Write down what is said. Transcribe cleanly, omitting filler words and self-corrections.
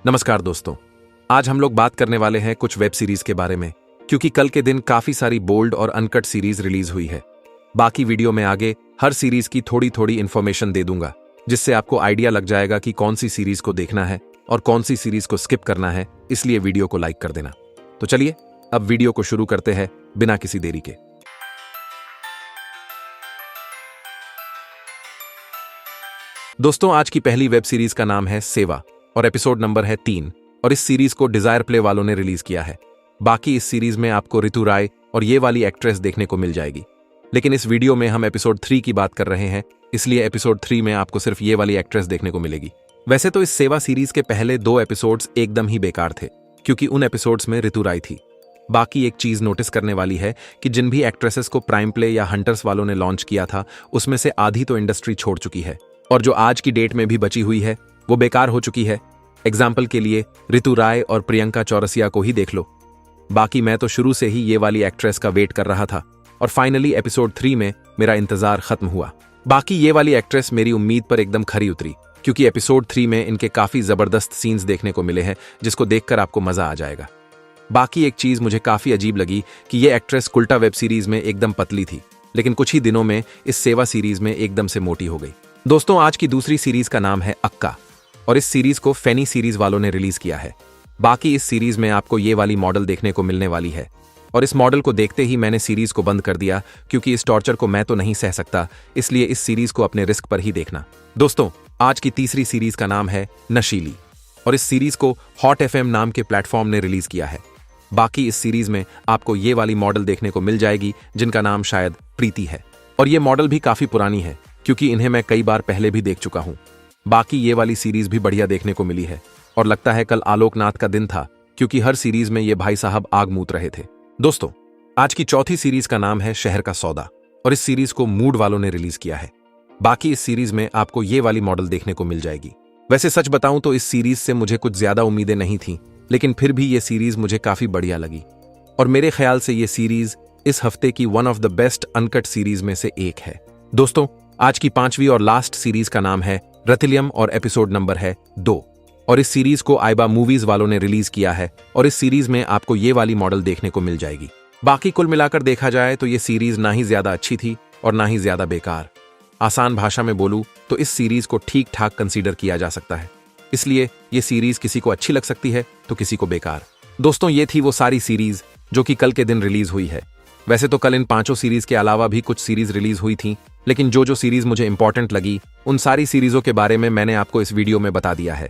नमस्कार दोस्तों। आज हम लोग बात करने वाले हैं कुछ वेब सीरीज के बारे में, क्योंकि कल के दिन काफी सारी बोल्ड और अनकट सीरीज रिलीज हुई है। बाकी वीडियो में आगे हर सीरीज की थोड़ी थोड़ी इन्फॉर्मेशन दे दूंगा, जिससे आपको आइडिया लग जाएगा कि कौन सी सीरीज को देखना है और कौन सी सीरीज को स्किप करना है। इसलिए वीडियो को लाइक कर देना। तो चलिए अब वीडियो को शुरू करते हैं बिना किसी देरी के। दोस्तों, आज की पहली वेब सीरीज का नाम है सेवा और एपिसोड नंबर है 3 और इस सीरीज को डिजायर प्ले वालों ने रिलीज किया है। बाकी इस सीरीज में आपको ऋतु राय और ये वाली एक्ट्रेस देखने को मिल जाएगी, लेकिन इस वीडियो में हम एपिसोड 3 की बात कर रहे हैं, इसलिए एपिसोड 3 में आपको सिर्फ ये वाली एक्ट्रेस देखने को मिलेगी। वैसे तो इस सेवा सीरीज के पहले 2 एपिसोड्स एकदम ही बेकार थे, क्योंकि उन एपिसोड्स में ऋतु राय थी। बाकी एक चीज नोटिस करने वाली है कि जिन भी एक्ट्रेसेस को प्राइम प्ले या हंटर्स वालों ने लॉन्च किया था, उसमें से आधी तो इंडस्ट्री छोड़ चुकी है और जो आज की डेट में भी बची हुई है वो बेकार हो चुकी है। एग्जाम्पल के लिए ऋतु राय और प्रियंका चौरसिया को ही देख लो। बाकी मैं तो शुरू से ही ये वाली एक्ट्रेस का वेट कर रहा था और फाइनली एपिसोड 3 में मेरा इंतजार खत्म हुआ। बाकी ये वाली एक्ट्रेस मेरी उम्मीद पर एकदम खरी उतरी, क्योंकि एपिसोड 3 में इनके काफी जबरदस्त सीन्स देखने को मिले हैं, जिसको देखकर आपको मजा आ जाएगा। बाकी एक चीज मुझे काफी अजीब लगी कि ये एक्ट्रेस कुल्टा वेब सीरीज में एकदम पतली थी, लेकिन कुछ ही दिनों में इस सेवा सीरीज में एकदम से मोटी हो गई। दोस्तों, आज की दूसरी सीरीज का नाम है अक्का और इस सीरीज को फैनी सीरीज वालों ने रिलीज किया है। बाकी इस सीरीज में आपको ये वाली मॉडल देखने को मिलने वाली है और इस मॉडल को देखते ही मैंने सीरीज को बंद कर दिया, क्योंकि इस टॉर्चर को मैं तो नहीं सह सकता, इसलिए इस सीरीज को अपने रिस्क पर ही देखना। दोस्तों, आज की तीसरी सीरीज का नाम है नशीली और इस सीरीज को हॉट एफएम नाम के प्लेटफॉर्म ने रिलीज किया है। बाकी इस सीरीज में आपको ये वाली मॉडल देखने को मिल जाएगी, जिनका नाम शायद प्रीति है और ये मॉडल भी काफी पुरानी है, क्योंकि इन्हें मैं कई बार पहले भी देख चुका हूं। बाकी ये वाली सीरीज भी बढ़िया देखने को मिली है और लगता है कल आलोकनाथ का दिन था, क्योंकि हर सीरीज में ये भाई साहब आग मूत रहे थे। दोस्तों, आज की चौथी सीरीज का नाम है शहर का सौदा और इस सीरीज को मूड वालों ने रिलीज किया है। बाकी इस सीरीज में आपको ये वाली मॉडल देखने को मिल जाएगी। वैसे सच बताऊं तो इस सीरीज से मुझे कुछ ज्यादा उम्मीदें नहीं थी, लेकिन फिर भी ये सीरीज मुझे काफी बढ़िया लगी और मेरे ख्याल से ये सीरीज इस हफ्ते की one of the best uncut series में से एक है। दोस्तों, आज की 5वीं और लास्ट सीरीज का नाम है रतिलियम और एपिसोड नंबर है 2 और इस सीरीज को आइबा मूवीज वालों ने रिलीज किया है और इस सीरीज में आपको ये वाली मॉडल देखने को मिल जाएगी। बाकी कुल मिलाकर देखा जाए तो ये सीरीज ना ही ज्यादा अच्छी थी और ना ही ज्यादा बेकार। आसान भाषा में बोलूं तो इस सीरीज को ठीक ठाक कंसीडर किया जा सकता है, इसलिए ये सीरीज किसी को अच्छी लग सकती है तो किसी को बेकार। दोस्तों, ये थी वो सारी सीरीज जो कि कल के दिन रिलीज हुई है। वैसे तो कल इन 5 सीरीज के अलावा भी कुछ सीरीज रिलीज हुई थी, लेकिन जो सीरीज मुझे इंपॉर्टेंट लगी उन सारी सीरीजों के बारे में मैंने आपको इस वीडियो में बता दिया है।